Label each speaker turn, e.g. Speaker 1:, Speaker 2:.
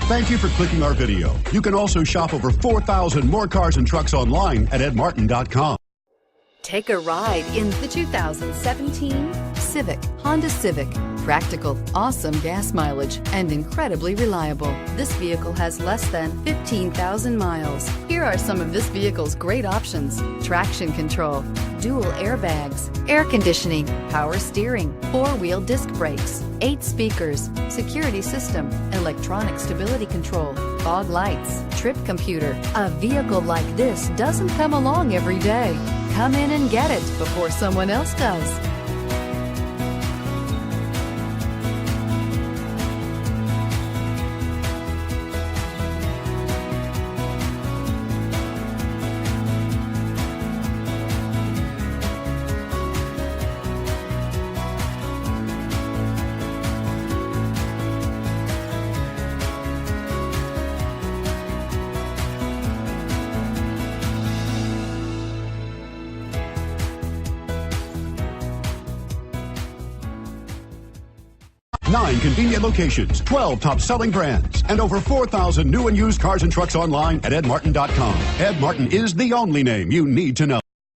Speaker 1: Thank you for clicking our video. You can also shop over 4,000 more cars and trucks online at edmartin.com.
Speaker 2: Take a ride in the 2017 Civic, Honda Civic. Practical, awesome gas mileage, and incredibly reliable. This vehicle has less than 15,000 miles. Here are some of this vehicle's great options: traction control, dual airbags, air conditioning, power steering, 4-wheel disc brakes, 8 speakers, security system, electronic stability control, fog lights, trip computer. A vehicle like this doesn't come along every day. Come in and get it before someone else does.
Speaker 1: Nine convenient locations, 12 top-selling brands, and over 4,000 new and used cars and trucks online at edmartin.com. Ed Martin is the only name you need to know.